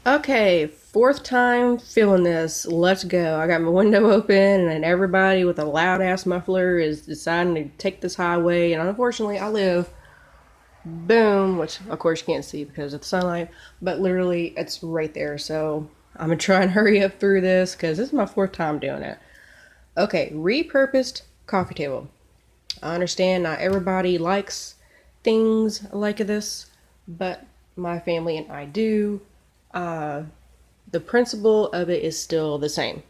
Okay, fourth time feeling this. Let's go. I got my window open, and then everybody with a loud ass muffler is deciding to take this highway. And unfortunately, I live boom, which of course you can't see because of the sunlight, but literally it's right there. So I'm gonna try and hurry up through this because this is my fourth time doing it. Okay, repurposed coffee table. I understand not everybody likes things like this, but my family and I do. Uh, the principle of it is still the same.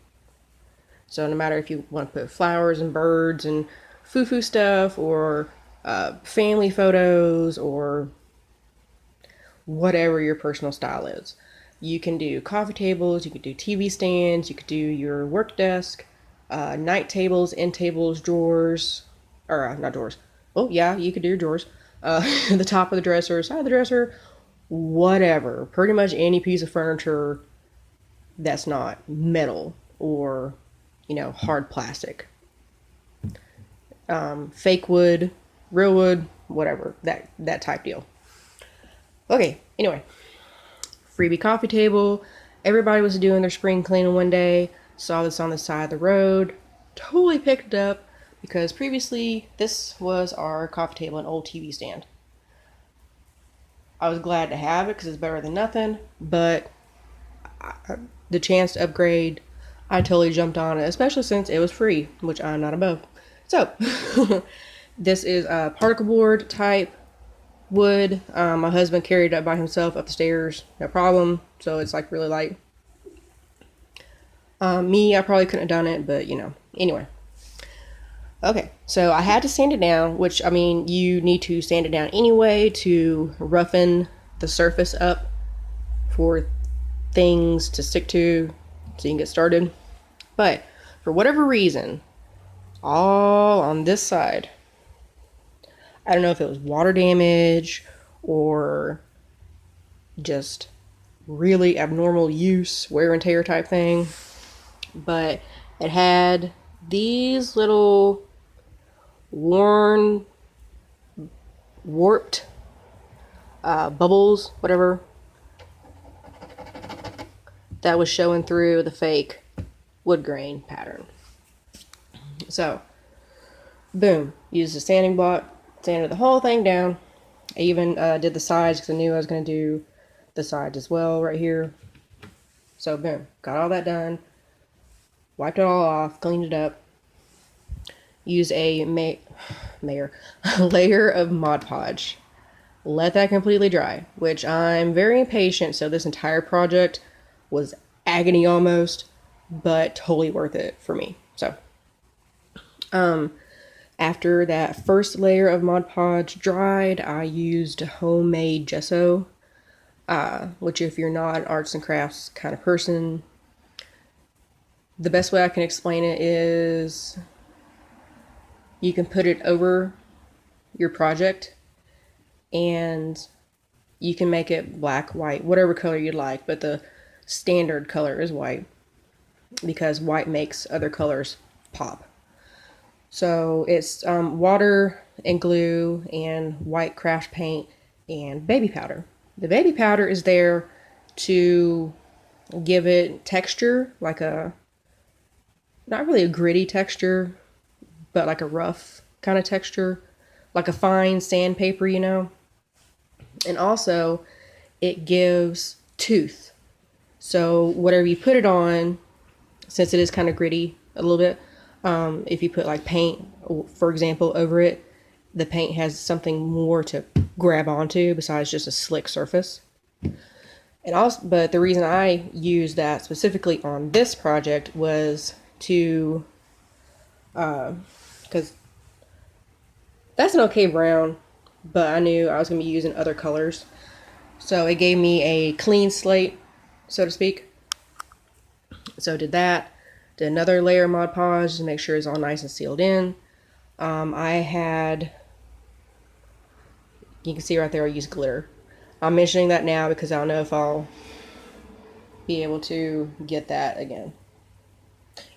So no matter if you want to put flowers and birds and foo-foo stuff or family photos or whatever your personal style is, you can do coffee tables, you could do TV stands, you could do your work desk, night tables, end tables, drawers, or not drawers. Oh yeah, you could do your drawers. The top of the dresser, side of the dresser, whatever. Pretty much any piece of furniture that's not metal or, hard plastic. Fake wood, real wood, whatever. That type deal. Okay, anyway. Freebie coffee table. Everybody was doing their spring cleaning one day. Saw this on the side of the road. Totally picked it up because previously this was our coffee table and old TV stand. I was glad to have it because it's better than nothing, but the chance to upgrade, I totally jumped on it, especially since it was free, which I'm not above. So, this is a particle board type wood. My husband carried it up by himself up the stairs, no problem. So it's like really light. Me, I probably couldn't have done it, but anyway. Okay, so I had to sand it down, which I mean, you need to sand it down anyway to roughen the surface up for things to stick to so you can get started. But for whatever reason, all on this side, I don't know if it was water damage or just really abnormal use, wear and tear type thing, but it had these little worn, warped bubbles, whatever, that was showing through the fake wood grain pattern. So, boom, used a sanding block, sanded the whole thing down. I even did the sides because I knew I was going to do the sides as well right here. So, boom, got all that done. Wiped it all off, cleaned it up. Used a layer of Mod Podge. Let that completely dry, which I'm very impatient, so this entire project was agony almost, but totally worth it for me. So, after that first layer of Mod Podge dried, I used homemade gesso, which if you're not an arts and crafts kind of person, the best way I can explain it is you can put it over your project and you can make it black, white, whatever color you'd like, but the standard color is white because white makes other colors pop. So it's water and glue and white craft paint and baby powder. The baby powder is there to give it texture, like not really a gritty texture, but like a rough kind of texture, like a fine sandpaper, And also, it gives tooth. So whatever you put it on, since it is kind of gritty a little bit, if you put like paint, for example, over it, the paint has something more to grab onto besides just a slick surface. And also, but the reason I used that specifically on this project was to, because that's an okay brown, but I knew I was going to be using other colors. So it gave me a clean slate, so to speak. So did that. Did another layer of Mod Podge to make sure it's all nice and sealed in. I had, you can see right there I used glitter. I'm mentioning that now because I don't know if I'll be able to get that again.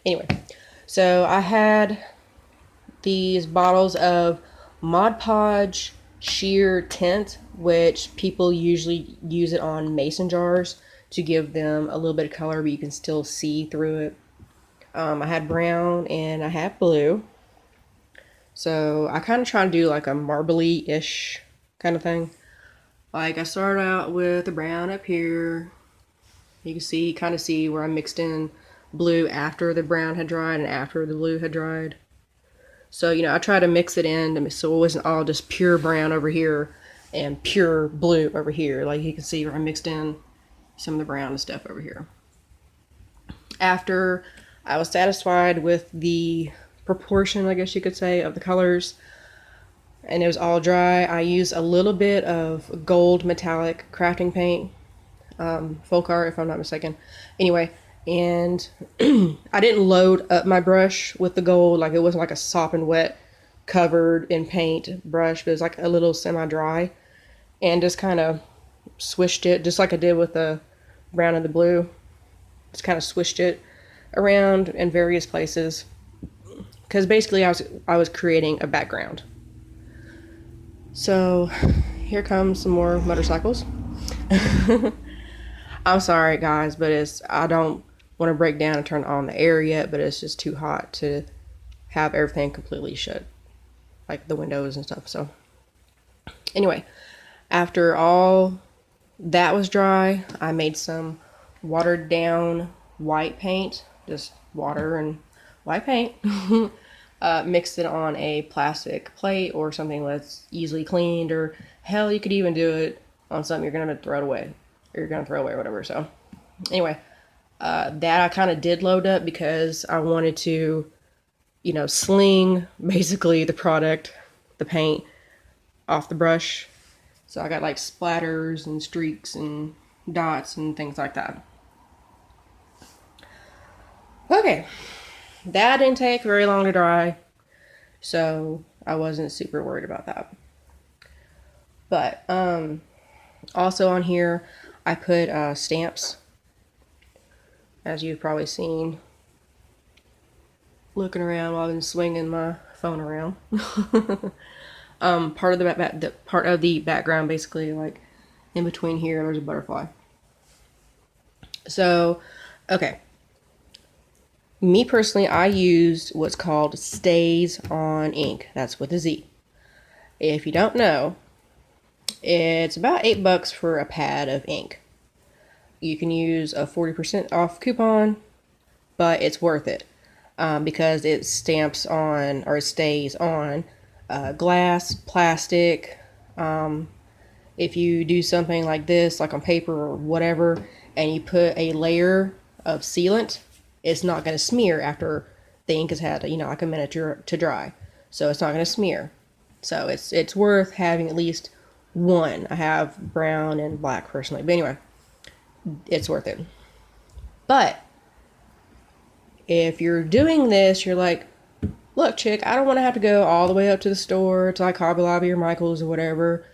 Anyway, so I had these bottles of Mod Podge sheer tint, which people usually use it on mason jars to give them a little bit of color, but you can still see through it. I had brown and I had blue. So I kind of try to do like a marbly-ish kind of thing. Like I started out with the brown up here. You can see, kind of see where I mixed in blue after the brown had dried and after the blue had dried. So, I try to mix it in so it wasn't all just pure brown over here and pure blue over here. Like you can see where I mixed in some of the brown and stuff over here. After I was satisfied with the proportion, I guess you could say, of the colors, and it was all dry, I used a little bit of gold metallic crafting paint, folk art if I'm not mistaken. Anyway, and I didn't load up my brush with the gold. Like it wasn't like a sopping wet covered in paint brush, but it was like a little semi-dry, and just kind of swished it just like I did with the brown and the blue. Just kind of swished it around in various places because basically I was creating a background. So here comes some more motorcycles. I'm sorry guys, but I don't want to break down and turn on the air yet, but it's just too hot to have everything completely shut, like the windows and stuff. So anyway, after all that was dry, I made some watered down white paint, just water and white paint. Mixed it on a plastic plate or something that's easily cleaned, or hell, you could even do it on something you're gonna throw it away, or you're gonna throw away or whatever. So anyway, that I kind of did load up because I wanted to, sling basically the product, the paint, off the brush. So I got like splatters and streaks and dots and things like that. Okay, that didn't take very long to dry, so I wasn't super worried about that. But also on here, I put stamps, as you've probably seen, looking around while I've been swinging my phone around. Part of the background, basically, like in between here, there's a butterfly. So, okay. Me personally, I used what's called Stays on ink. That's with a Z. If you don't know, it's about $8 for a pad of ink. You can use a 40% off coupon, but it's worth it because it stamps on, or it stays on, glass, plastic. If you do something like this, like on paper or whatever, and you put a layer of sealant, it's not going to smear after the ink has had, like a minute to dry. So it's not going to smear. So it's worth having at least one. I have brown and black personally. But anyway, it's worth it. But if you're doing this, you're like, look, chick, I don't want to have to go all the way up to the store to like Hobby Lobby or Michael's or whatever,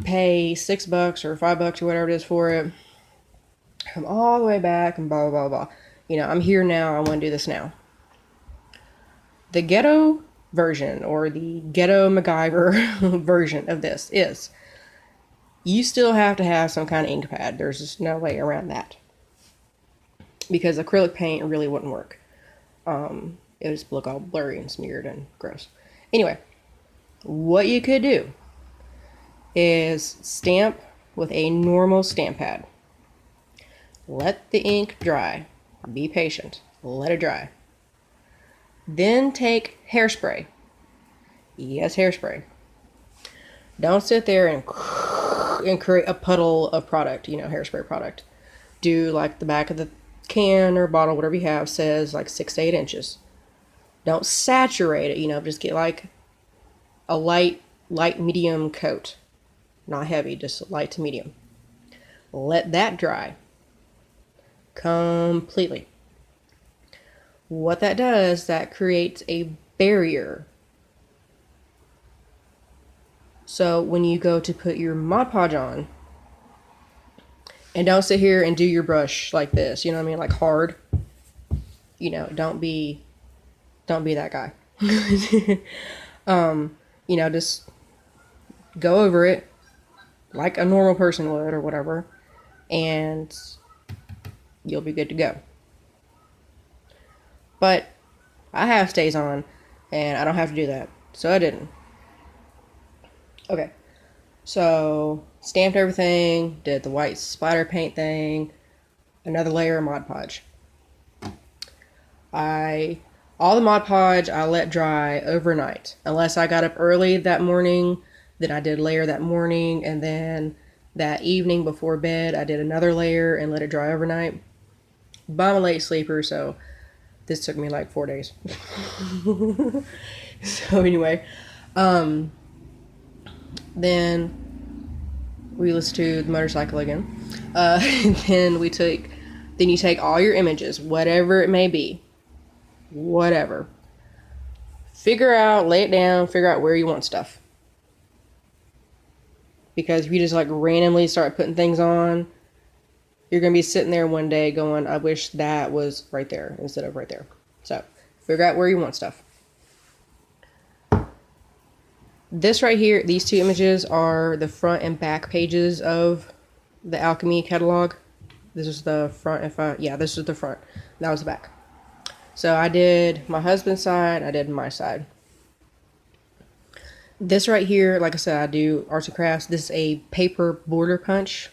pay $6 or $5 or whatever it is for it, come all the way back and blah, blah, blah, blah. I'm here now. I want to do this now. The ghetto version, or the ghetto MacGyver version of this is, you still have to have some kind of ink pad. There's just no way around that. Because acrylic paint really wouldn't work. It would just look all blurry and smeared and gross. Anyway, what you could do is stamp with a normal stamp pad. Let the ink dry. Be patient. Let it dry. Then take hairspray. Yes, hairspray. Don't sit there and create a puddle of product, hairspray product. Do like the back of the can or bottle, whatever you have, says like 6 to 8 inches. Don't saturate it, just get like a light medium coat. Not heavy, just light to medium. Let that dry completely. What that does, that creates a barrier. So when you go to put your Mod Podge on, and don't sit here and do your brush like this, like hard. Don't be that guy. Just go over it like a normal person would or whatever, and you'll be good to go. But I have stays on, and I don't have to do that, so I didn't. Okay, so stamped everything, did the white splatter paint thing, another layer of Mod Podge. All the Mod Podge I let dry overnight. Unless I got up early that morning, then I did layer that morning, and then that evening before bed, I did another layer and let it dry overnight. But I'm a late sleeper, so this took me like 4 days. So anyway, then we listened to the motorcycle again. Then you take all your images, whatever it may be, whatever. Lay it down, figure out where you want stuff. Because if you just like randomly start putting things on, you're going to be sitting there one day going, I wish that was right there instead of right there. So figure out where you want stuff. This right here, these two images are the front and back pages of the Alchemy catalog. This is the front. This is the front. That was the back. So I did my husband's side, I did my side. This right here, like I said, I do arts and crafts. This is a paper border punch.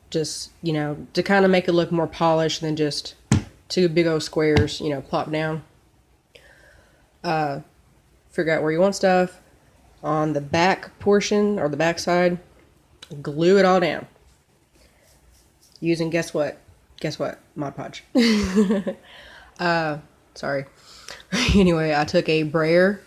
Just, to kind of make it look more polished than just two big old squares, plop down. Figure out where you want stuff. On the back portion, or the back side, glue it all down. Using, guess what? Mod Podge. Sorry. Anyway, I took a brayer.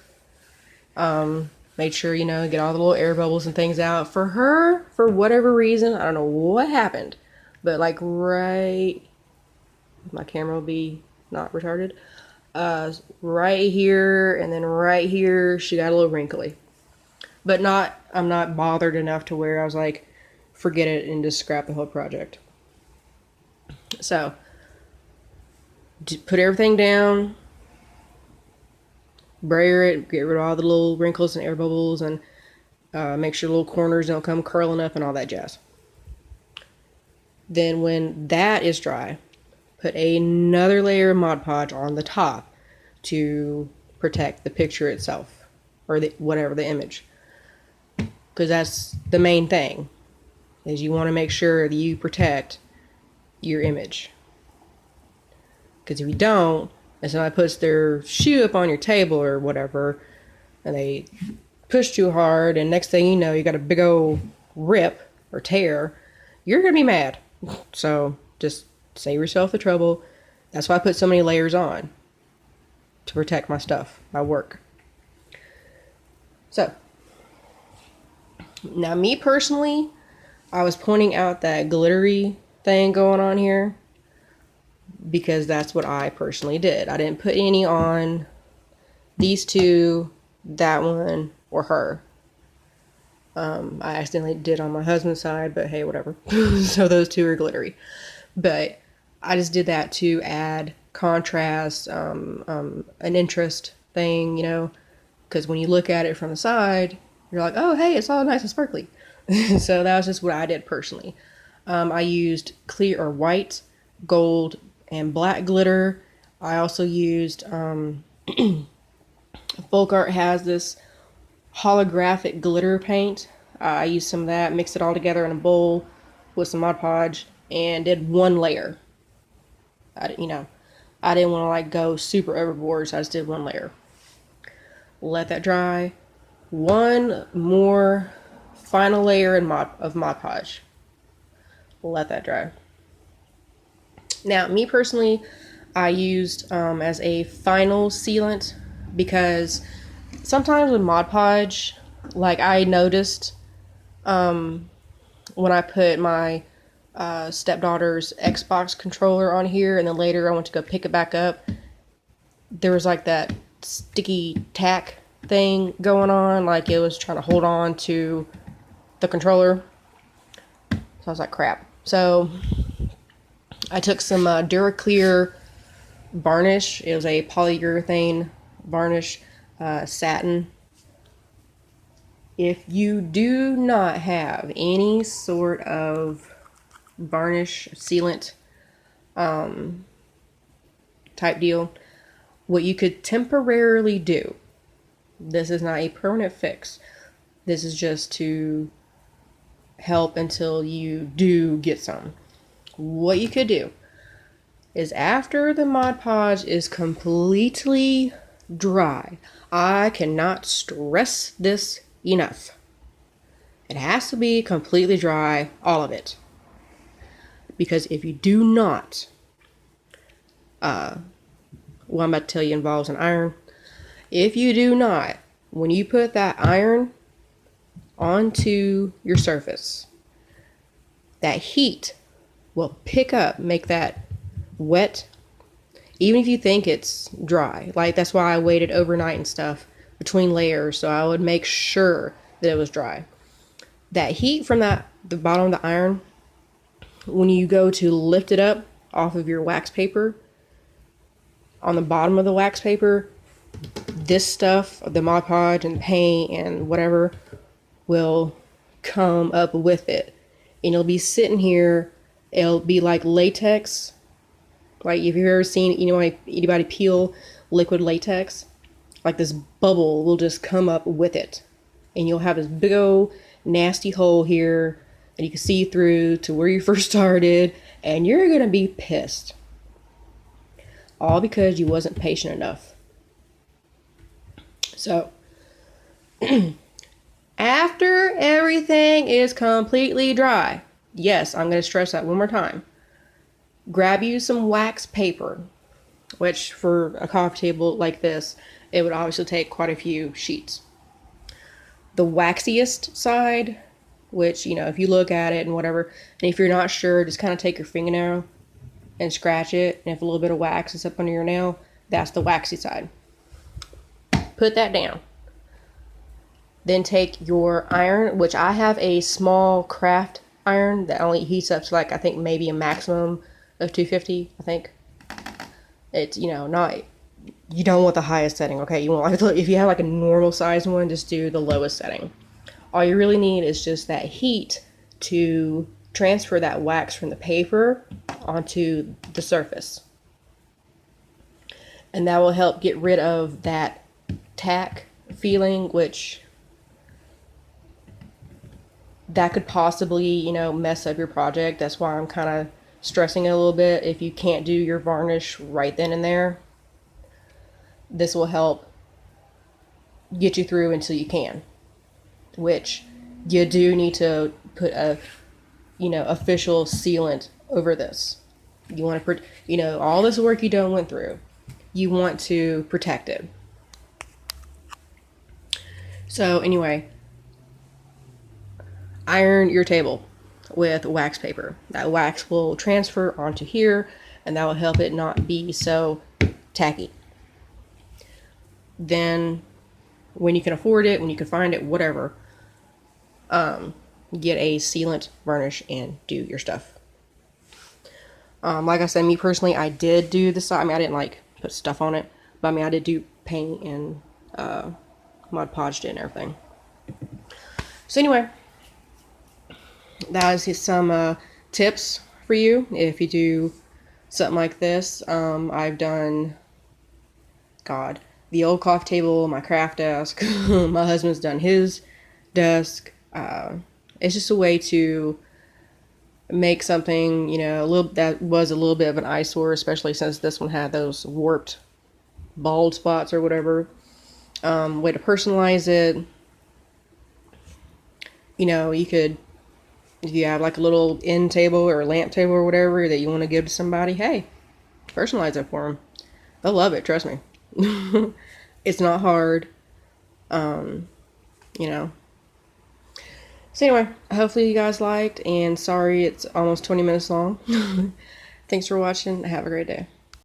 Made sure, get all the little air bubbles and things out. For her, for whatever reason, I don't know what happened, but like my camera will be not retarded. Right here and then right here, she got a little wrinkly. But I'm not bothered enough to where I was like, forget it and just scrap the whole project. So, put everything down, brayer it, get rid of all the little wrinkles and air bubbles, and make sure little corners don't come curling up and all that jazz. Then when that is dry, put another layer of Mod Podge on the top to protect the picture itself, or whatever the image. Because that's the main thing, is you want to make sure that you protect your image. Because if you don't, and somebody puts their shoe up on your table or whatever, and they push too hard, and next thing you know, you got a big old rip or tear, you're going to be mad. So just save yourself the trouble. That's why I put so many layers on, to protect my stuff, my work. So, now me personally, I was pointing out that glittery thing going on here because that's what I personally did. I didn't put any on these two, that one, or her. I accidentally did on my husband's side, but hey, whatever. So those two are glittery. But I just did that to add contrast, an interest thing, because when you look at it from the side, you're like, oh, hey, it's all nice and sparkly. So that was just what I did personally. I used clear or white, gold, and black glitter. I also used, Folk Art has this holographic glitter paint. I used some of that, mixed it all together in a bowl with some Mod Podge, and did one layer. I didn't want to go super overboard, so I just did one layer. Let that dry. One more final layer of Mod Podge. Let that dry. Now, me personally, I used as a final sealant, because sometimes with Mod Podge, I noticed when I put my stepdaughter's Xbox controller on here, and then later I went to go pick it back up, there was that sticky tack thing going on, it was trying to hold on to the controller. So I was like, crap. So I took some Duraclear varnish. It was a polyurethane varnish, satin. If you do not have any sort of varnish sealant type deal. What you could temporarily do, this is not a permanent fix. This is just to help until you do get some. What you could do is after the Mod Podge is completely dry, I cannot stress this enough. It has to be completely dry, all of it. Because if you do not, what I'm about to tell you involves an iron. If you do not, when you put that iron onto your surface, that heat will pick up, make that wet, even if you think it's dry. Like, that's why I waited overnight and stuff between layers, so I would make sure that it was dry. That heat from the bottom of the iron, when you go to lift it up off of your wax paper, on the bottom of the wax paper, this stuff, the Mod Podge and paint and whatever, will come up with it. And it'll be sitting here, it'll be like latex. Like, if you've ever seen, anybody peel liquid latex, like this bubble will just come up with it. And you'll have this big old nasty hole here, and you can see through to where you first started, and you're gonna be pissed. All because you wasn't patient enough. So, after everything is completely dry, yes, I'm going to stress that one more time. Grab you some wax paper, which for a coffee table like this, it would obviously take quite a few sheets. The waxiest side, which, if you look at it and whatever, and if you're not sure, just kind of take your fingernail and scratch it, and if a little bit of wax is up under your nail, that's the waxy side. Put that down. Then take your iron, which I have a small craft iron that only heats up to, like, I think maybe a maximum of 250, I think. It's, not, you don't want the highest setting, okay? You want, like, if you have like a normal size one, just do the lowest setting. All you really need is just that heat to transfer that wax from the paper onto the surface. And that will help get rid of that tack feeling, which that could possibly, mess up your project. That's why I'm kind of stressing it a little bit. If you can't do your varnish right then and there, this will help get you through until you can, which you do need to put a, official sealant over this. You want to, all this work you done went through, you want to protect it. So anyway, iron your table with wax paper. That wax will transfer onto here, and that will help it not be so tacky. Then, when you can afford it, when you can find it, whatever, get a sealant, varnish, and do your stuff. Like I said, me personally, I did do the side. I didn't put stuff on it, but I did do paint and Mod Podged it and everything. So anyway, that is some tips for you if you do something like this. I've done, the old coffee table, my craft desk. My husband's done his desk. It's just a way to make something, that was a little bit of an eyesore, especially since this one had those warped bald spots or whatever. Way to personalize it. You could, if you have like a little end table or lamp table or whatever that you want to give to somebody, hey, personalize it for them. They'll love it, trust me. It's not hard. So anyway, hopefully you guys liked, and sorry it's almost 20 minutes long. Thanks for watching. Have a great day.